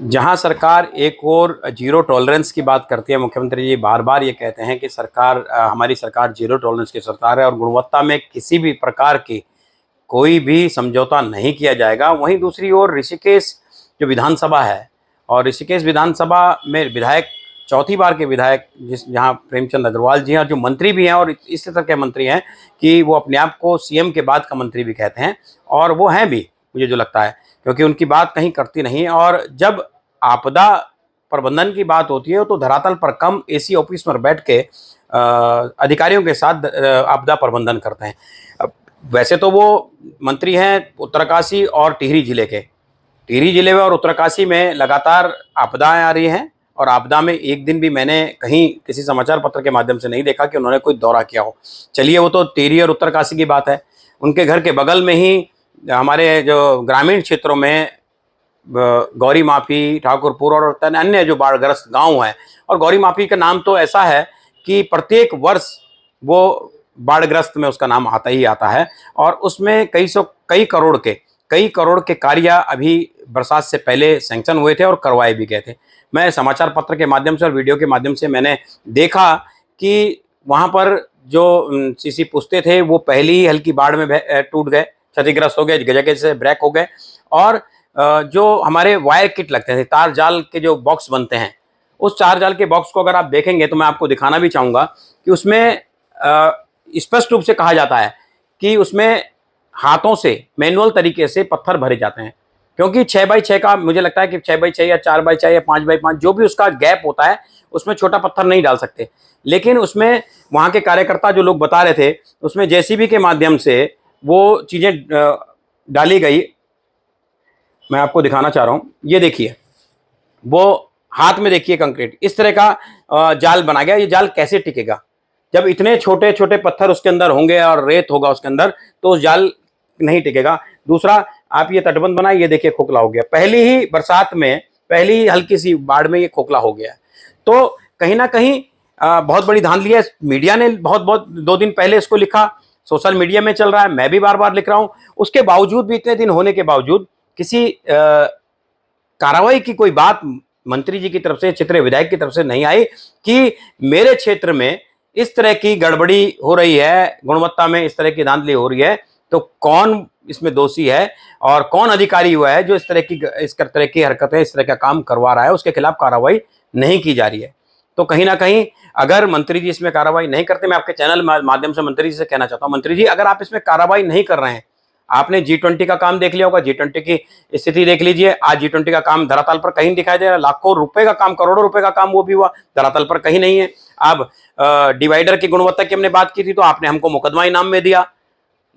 जहां सरकार एक और जीरो टॉलरेंस की बात करती है, मुख्यमंत्री जी बार बार ये कहते हैं कि सरकार हमारी सरकार जीरो टॉलरेंस की सरकार है और गुणवत्ता में किसी भी प्रकार की कोई भी समझौता नहीं किया जाएगा। वहीं दूसरी ओर ऋषिकेश जो विधानसभा है और ऋषिकेश विधानसभा में विधायक चौथी बार के विधायक जहां प्रेमचंद अग्रवाल जी हैं और जो मंत्री भी हैं और इस तरह के मंत्री हैं कि वो अपने आप को सीएम के बाद का मंत्री भी कहते हैं और वो हैं भी, मुझे जो लगता है, क्योंकि उनकी बात कहीं करती नहीं है। और जब आपदा प्रबंधन की बात होती है तो धरातल पर कम एसी ऑफिस में बैठ के अधिकारियों के साथ आपदा प्रबंधन करते हैं। वैसे तो वो मंत्री हैं उत्तरकाशी और टिहरी जिले के। टिहरी जिले में और उत्तरकाशी में लगातार आपदाएं आ रही हैं और आपदा में एक दिन भी मैंने कहीं किसी समाचार पत्र के माध्यम से नहीं देखा कि उन्होंने कोई दौरा किया हो। चलिए, वो तो टिहरी और उत्तरकाशी की बात है। उनके घर के बगल में ही हमारे जो ग्रामीण क्षेत्रों में गौरी माफी, ठाकुरपुर और अन्य जो बाढ़ग्रस्त गांव हैं, और गौरी माफी का नाम तो ऐसा है कि प्रत्येक वर्ष वो बाढ़ग्रस्त में उसका नाम आता ही आता है और उसमें कई करोड़ के कार्य अभी बरसात से पहले सैंक्शन हुए थे और करवाए भी गए थे। मैं समाचार पत्र के माध्यम से और वीडियो के माध्यम से मैंने देखा कि वहाँ पर जो सीसी पुस्ते थे वो पहली ही हल्की बाढ़ में टूट गए, क्षतिग्रस्त हो गए, जगह से ब्रेक हो गए। और जो हमारे वायर किट लगते थे, तार जाल के जो बॉक्स बनते हैं, उस तार जाल के बॉक्स को अगर आप देखेंगे तो मैं आपको दिखाना भी चाहूँगा कि उसमें स्पष्ट रूप से कहा जाता है कि उसमें हाथों से मैनुअल तरीके से पत्थर भरे जाते हैं, क्योंकि 6x6 का मुझे लगता है कि 6x6 या 4x4 या 5x5 जो भी उसका गैप होता है उसमें छोटा पत्थर नहीं डाल सकते। लेकिन उसमें वहाँ के कार्यकर्ता जो लोग बता रहे थे उसमें जेसीबी के माध्यम से वो चीज़ें डाली गई। मैं आपको दिखाना चाह रहा हूँ, ये देखिए, वो हाथ में देखिए कंक्रीट इस तरह का जाल बना गया। ये जाल कैसे टिकेगा जब इतने छोटे छोटे पत्थर उसके अंदर होंगे और रेत होगा उसके अंदर, तो उस जाल नहीं टिकेगा। दूसरा, आप ये तटबंध बनाए, ये देखिए खोखला हो गया, पहली ही बरसात में, पहली ही हल्की सी बाढ़ में ये खोखला हो गया। तो कहीं ना कहीं बहुत बड़ी धांधली है। मीडिया ने बहुत 2 दिन पहले इसको लिखा, सोशल मीडिया में चल रहा है, मैं भी बार बार लिख रहा हूं। उसके बावजूद भी, इतने दिन होने के बावजूद किसी कार्रवाई की कोई बात मंत्री जी की तरफ से, क्षेत्रीय विधायक की तरफ से नहीं आई कि मेरे क्षेत्र में इस तरह की गड़बड़ी हो रही है, गुणवत्ता में इस तरह की धांधली हो रही है, तो कौन इसमें दोषी है और कौन अधिकारी हुआ है जो इस तरह की हरकतें, इस तरह का काम करवा रहा है, उसके खिलाफ कार्रवाई नहीं की जा रही है। तो कहीं ना कहीं अगर मंत्री जी इसमें कार्रवाई नहीं करते, मैं आपके चैनल माध्यम से मंत्री जी से कहना चाहता हूं, मंत्री जी अगर आप इसमें कार्रवाई नहीं कर रहे हैं, आपने G20 का काम देख लिया होगा, G20 की स्थिति देख लीजिए। आज G20 का काम धरातल पर कहीं दिखाई दे रहा है, लाखों रुपए का काम, करोड़ों रुपए का काम वो भी हुआ, धरातल पर कहीं नहीं है। अब डिवाइडर की गुणवत्ता की हमने बात की थी तो आपने हमको मुकदमा इनाम में दिया,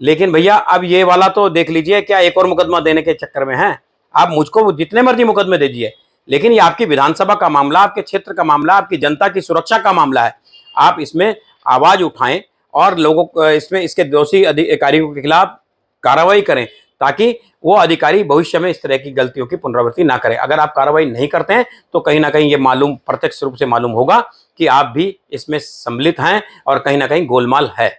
लेकिन भैया अब ये वाला तो देख लीजिए, क्या एक और मुकदमा देने के चक्कर में है? आप मुझको जितने मर्जी मुकदमे दीजिए, लेकिन ये आपकी विधानसभा का मामला, आपके क्षेत्र का मामला, आपकी जनता की सुरक्षा का मामला है। आप इसमें आवाज उठाएं और लोगों को इसमें, इसके दोषी अधिकारियों के खिलाफ कार्रवाई करें ताकि वो अधिकारी भविष्य में इस तरह की गलतियों की पुनरावृत्ति ना करें। अगर आप कार्रवाई नहीं करते हैं तो कहीं ना कहीं ये मालूम, प्रत्यक्ष रूप से मालूम होगा कि आप भी इसमें सम्मिलित हैं और कहीं ना कहीं गोलमाल है।